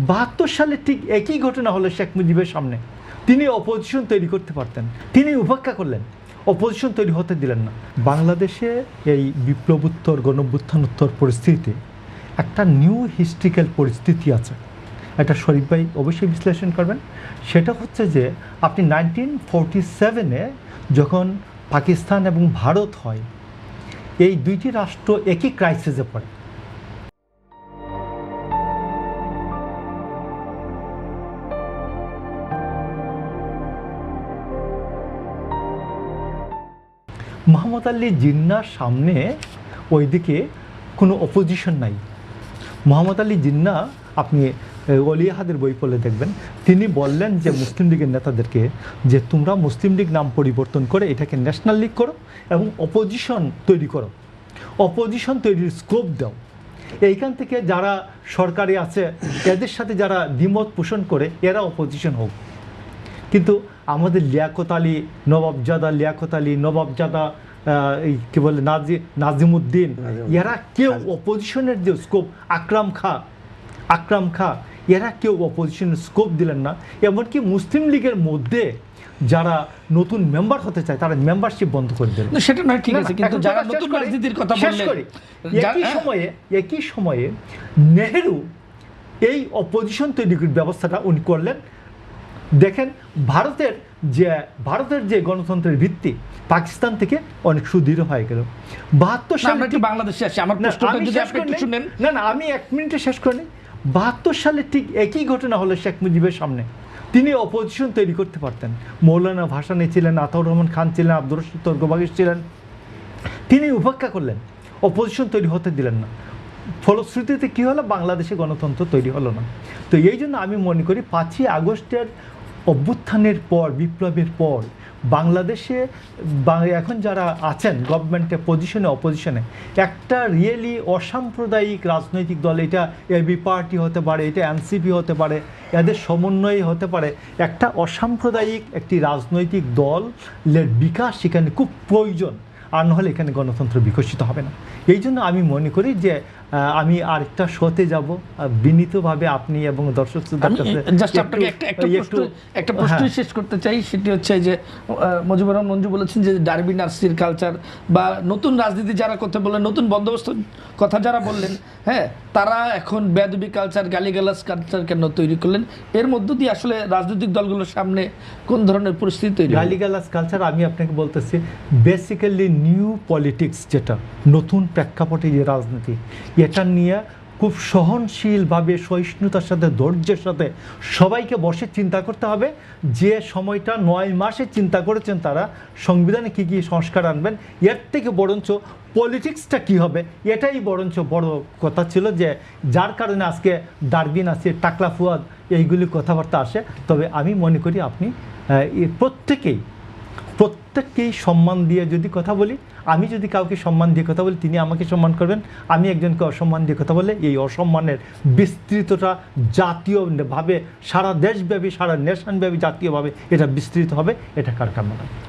72 সালে ঠিক একই ঘটনা হলো শেখ মুজিবের সামনে। তিনি অপোজিশন তৈরি করতে পারতেন, তিনি উপেক্ষা করলেন, অপোজিশন তৈরি হতে দিলেন না। বাংলাদেশে এই বিপ্লবোত্তর গণঅভ্যুত্থানোত্তর পরিস্থিতিতে একটা নিউ হিস্ট্রিক্যাল পরিস্থিতি আছে, এটা শরীফ ভাই অবশ্যই বিশ্লেষণ করবেন। সেটা হচ্ছে যে আপনি 1947-এ যখন পাকিস্তান এবং ভারত হয়, এই দুইটি রাষ্ট্র একই ক্রাইসিসে পড়ে। মোহাম্মদ আলী জিন্নাহর সামনে ওইদিকে কোনো অপোজিশন নাই। মোহাম্মদ আলী জিন্নাহ, আপনি ওলি আহাদের বই পড়লে দেখবেন, তিনি বললেন যে মুসলিম লীগের নেতাদেরকে যে তোমরা মুসলিম লীগ নাম পরিবর্তন করে এটাকে ন্যাশনাল লীগ করো এবং অপোজিশন তৈরি করো, অপোজিশন তৈরির স্কোপ দাও। এইখান থেকে যারা সরকারে আছে এদের সাথে যারা দ্বিমত পোষণ করে এরা অপোজিশন হোক। কিন্তু আমাদের লিয়াকত আলী, নবাবজাদা এই কী বলে নাজিমুদ্দিন, এরা কেউ অপোজিশনের যে স্কোপ, আকরাম খা এরা কেউ অপোজিশনের স্কোপ দিলেন না। এমনকি মুসলিম লীগের মধ্যে যারা নতুন মেম্বার হতে চায় তারা মেম্বারশিপ বন্ধ করে দিল। সেটা নয়, ঠিক আছে, কিন্তু যারা নতুন রাজনীতির কথা বললেন, একই সময়ে নেহেরু এই অপোজিশন তৈরির ব্যবস্থাটা উনি করলেন। দেখেন ভারতের যে গণতন্ত্রের ভিত্তি পাকিস্তান থেকে অনেক সুদৃঢ় হয়ে গেল। 72 সালে বাংলাদেশে আসি, আমার প্রশ্নটা যদি আপনি একটু শুনেন। না, আমি 1 মিনিটে শেষ করে নিই। 72 সালে ঠিক একই ঘটনা হলো শেখ মুজিবের সামনে। তিনি অপোজিশন তৈরি করতে পারতেন। মৌলানা ভাসানী ছিলেন, আতাউর রহমান খান ছিলেন, আব্দুর রশিদ তর্কবাগীশ ছিলেন, তিনি উপেক্ষা করলেন, অপোজিশন তৈরি হতে দিলেন না। ফলশ্রুতিতে কী হলো, বাংলাদেশে গণতন্ত্র তৈরি হলো না। তো এই জন্য আমি মনে করি 5ই আগস্টের অভ্যুত্থানের পর, বিপ্লবের পর বাংলাদেশে এখন যারা আছেন গভর্নমেন্টে পজিশনে, অপোজিশনে, একটা রিয়েলি অসাম্প্রদায়িক রাজনৈতিক দল, এটা এবি পার্টি হতে পারে, এটা এনসিপি হতে পারে, এদের সমন্বয় হতে পারে, একটা অসাম্প্রদায়িক একটি রাজনৈতিক দলের বিকাশ সেখানে খুব প্রয়োজন। আর নাহলে এখানে গণতন্ত্র বিকশিত হবে না। এই জন্য আমি মনে করি যে আমি আরেকটা শোতে যাব, বিনীতভাবে আপনি এবং দর্শক একটা প্রশ্ন শেষ করতে চাই। সেটি হচ্ছে যে মুজিবুর রহমান মঞ্জু বলেছেন যে ডারবি নার্সির কালচার বা নতুন রাজনীতি যারা করতে বললেন, নতুন বন্দোবস্ত কথা যারা বললেন, হ্যাঁ, তারা এখন বেয়াদবি কালচার, গালিগালাজ কালচার কেন তৈরি করলেন? এর মধ্য দিয়ে আসলে রাজনৈতিক দলগুলোর সামনে কোন ধরনের পরিস্থিতি তৈরি? গালিগালাজ কালচার আমি আপনাকে বলতেছি বেসিক্যালি নিউ পলিটিক্স, যেটা নতুন প্রেক্ষাপটে যে রাজনীতি, এটা নিয়ে খুব সহনশীলভাবে, সহিষ্ণুতার সাথে, ধৈর্যের সাথে সবাইকে বসে চিন্তা করতে হবে। যে সময়টা 9 মাসে চিন্তা করেছেন তারা সংবিধানে কী কী সংস্কার আনবেন, এর থেকে বরঞ্চ পলিটিক্সটা কী হবে এটাই বরঞ্চ বড় কথা ছিল, যে যার কারণে আজকে ডারবি নাসির, টাকলা ফুয়াদ এইগুলি কথাবার্তা আসে। তবে আমি মনে করি আপনি প্রত্যেককেই সম্মান দিয়ে যদি কথা বলি, আমি যদি কাউকে সম্মান দিয়ে কথা বলি তিনি আমাকে সম্মান করবেন, আমি একজনকে অসম্মান দিয়ে কথা বলে এই অসম্মানের বিস্তৃতটা জাতীয়ভাবে, সারা দেশব্যাপী, সারা নেশনব্যাপী, জাতীয়ভাবে এটা বিস্তৃত হবে, এটা কার কাম্য নয়।